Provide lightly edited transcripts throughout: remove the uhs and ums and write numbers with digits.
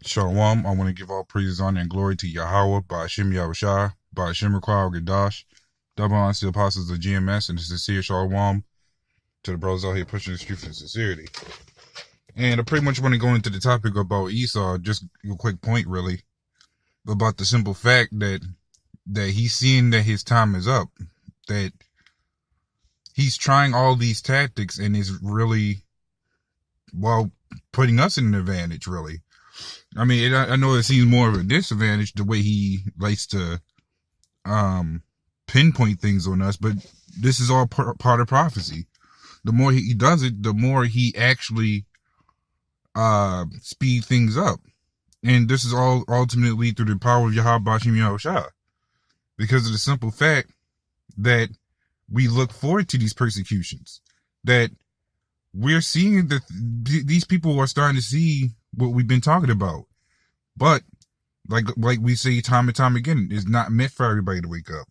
Shalom. I want to give all praises, honor, and glory to Yahweh, Ba'ashem Yahushua, Ba'ashem Rekwah Gadash, double honor to the apostles of GMS, and a sincere Shalom to the brothers out here pushing the truth and sincerity. And I pretty much want to go into the topic about Esau, just a quick point, really, about the simple fact that he's seeing that his time is up, that he's trying all these tactics and is really, well, putting us in an advantage, really. I mean, I know it seems more of a disadvantage the way he likes to pinpoint things on us, but this is all part of prophecy. The more he does it, the more he actually speed things up. And this is all ultimately through the power of Yahweh Bashim Yahushua. Because of the simple fact that we look forward to these persecutions. That we're seeing that these people are starting to see what we've been talking about. But like we say time and time again, it's not meant for everybody to wake up.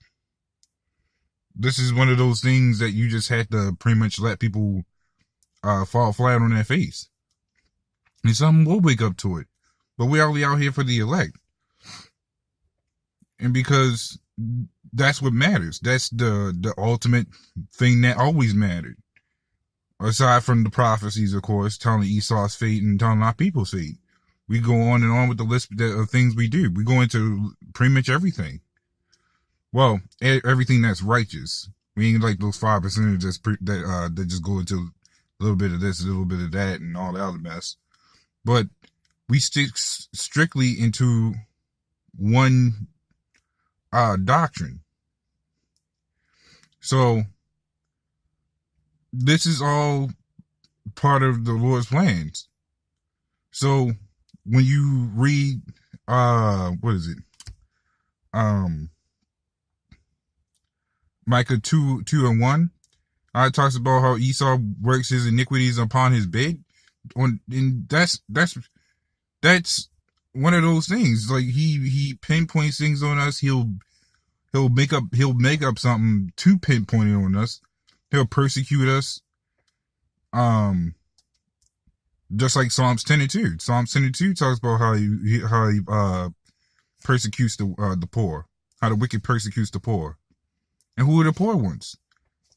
This is one of those things that you just had to pretty much let people fall flat on their face. And some will wake up to it. But we're only out here for the elect. And because that's what matters. That's the ultimate thing that always mattered. Aside from the prophecies, of course, telling Esau's fate and telling our people's fate. We go on and on with the list of things we do. We go into pretty much everything. Well, everything that's righteous. We ain't like those 5% that just go into a little bit of this, a little bit of that, and all the other mess. But we stick strictly into one doctrine. So this is all part of the Lord's plans. So when you read, what is it? Micah 2:1, it talks about how Esau works his iniquities upon his bed. And that's one of those things. Like he pinpoints things on us. He'll make up something to pinpoint it on us. He'll persecute us. Just like Psalms 10:2. Psalms 10:2 talks about how he persecutes the poor, how the wicked persecutes the poor. And who are the poor ones?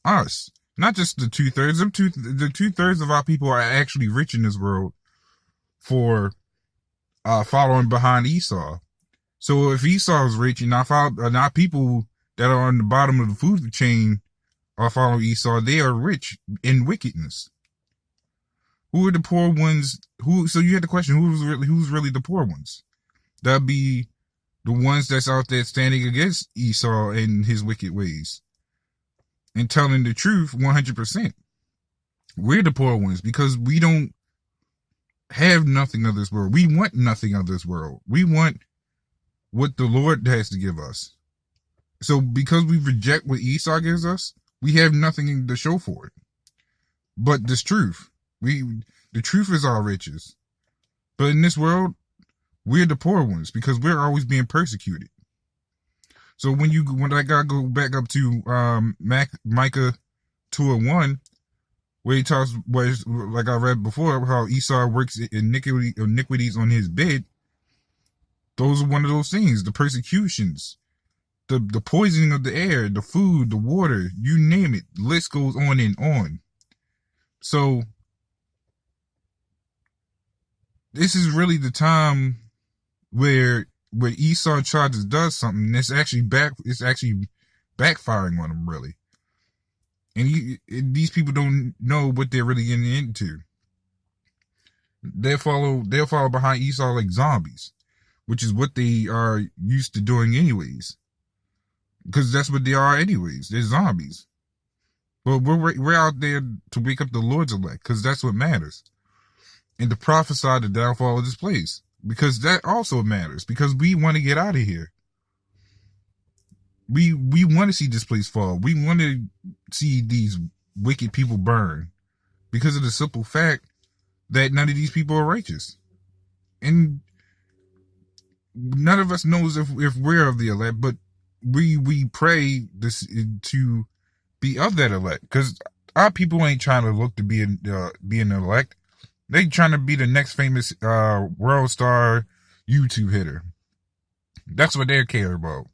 Us. Not just the 2/3. The 2/3 of our people are actually rich in this world for following behind Esau. So if Esau is rich and our people that are on the bottom of the food chain are following Esau, they are rich in wickedness. Who are the poor ones? So you had the question, who's really the poor ones? That'd be the ones that's out there standing against Esau and his wicked ways and telling the truth 100%. We're the poor ones because we don't have nothing of this world. We want nothing of this world. We want what the Lord has to give us. So because we reject what Esau gives us, we have nothing to show for it. But this truth. The truth is our riches. But in this world, we're the poor ones because we're always being persecuted. So when I gotta go back up to Micah 2:1, where he talks, like I read before, how Esau works iniquities on his bed. Those are one of those things, the persecutions, the poisoning of the air, the food, the water, you name it. The list goes on and on. So this is really the time where Esau does something that's actually backfiring on him, really. And these people don't know what they're really getting into. They'll follow behind Esau like zombies, which is what they are used to doing anyways. Because that's what they are anyways. They're zombies. But we're out there to wake up the Lord's elect, because that's what matters. And to prophesy the downfall of this place. Because that also matters. Because we want to get out of here. We want to see this place fall. We want to see these wicked people burn. Because of the simple fact that none of these people are righteous. And none of us knows if we're of the elect, but we pray this to be of that elect. Because our people ain't trying to look to be an elect. They trying to be the next famous world star YouTube hitter. That's what they care about.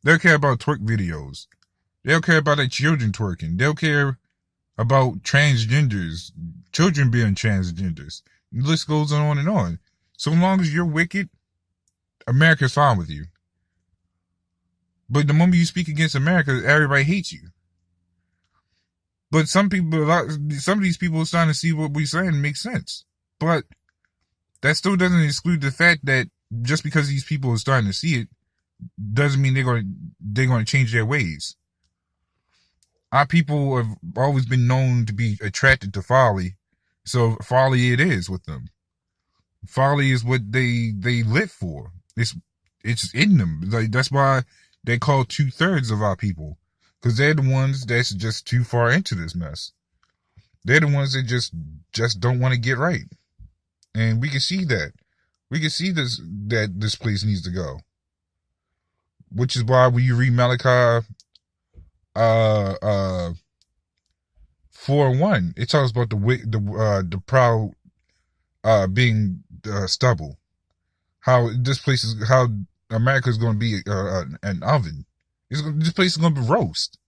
They'll care about twerk videos. They'll care about their children twerking. They'll care about transgenders, children being transgenders. The list goes on and on. So long as you're wicked, America's fine with you. But the moment you speak against America, everybody hates you. But some of these people are starting to see what we're saying makes sense. But that still doesn't exclude the fact that just because these people are starting to see it, doesn't mean they're going to change their ways. Our people have always been known to be attracted to folly, so folly it is with them. Folly is what they live for. It's in them. Like, that's why they call 2/3 of our people, because they're the ones that's just too far into this mess. They're the ones that just don't want to get right, and we can see that. We can see that this place needs to go. Which is why when you read Malachi 4:1, it talks about the proud being stubble. How this place is, how America is going to be an oven. This place is going to be roast.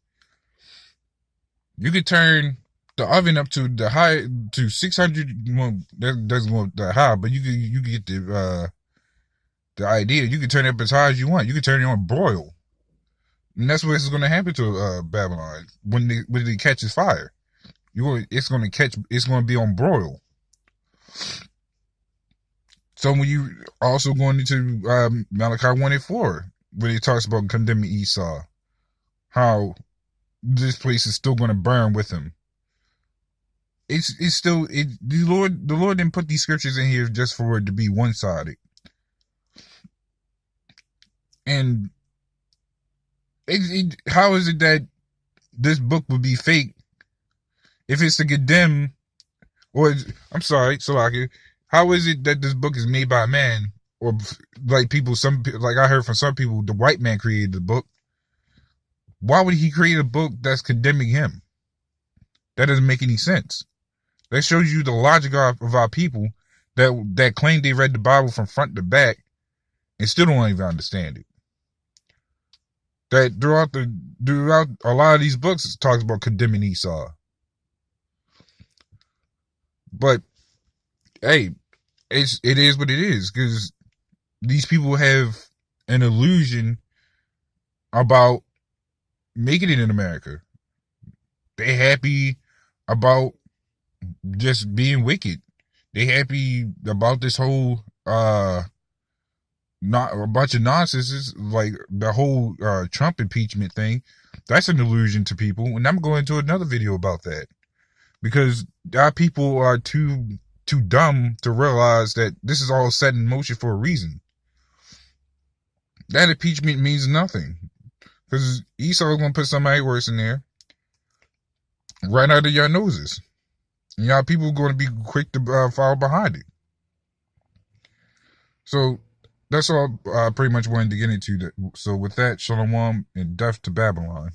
You could turn the oven up to the high to 600. Well, that doesn't go that high, but you could get the idea. You can turn it up as high as you want. You can turn it on broil. And that's what is going to happen to Babylon when it catches fire. It's going to be on broil. So when you also going into Malachi 1:4, when it talks about condemning Esau, how this place is still going to burn with him. It's still the Lord didn't put these scriptures in here just for it to be one-sided. And how is it that this book would be fake if it's to condemn, or I'm sorry, Salaki, how is it that this book is made by a man, or like like I heard from some people, the white man created the book? Why would he create a book that's condemning him? That doesn't make any sense. That shows you the logic of our people that claim they read the Bible from front to back and still don't even understand it. That throughout a lot of these books, it talks about condemning Esau. But hey, it is what it is, because these people have an illusion about making it in America. They happy about just being wicked. They happy about this whole not a bunch of nonsense, like the whole Trump impeachment thing. That's an illusion to people, and I'm going to another video about that, because our people are too dumb to realize that this is all set in motion for a reason. That impeachment means nothing, because Esau is going to put somebody worse in there right under your noses, and y'all people are going to be quick to follow behind it. So that's all I pretty much wanted to get into. So with that, Shalom and death to Babylon.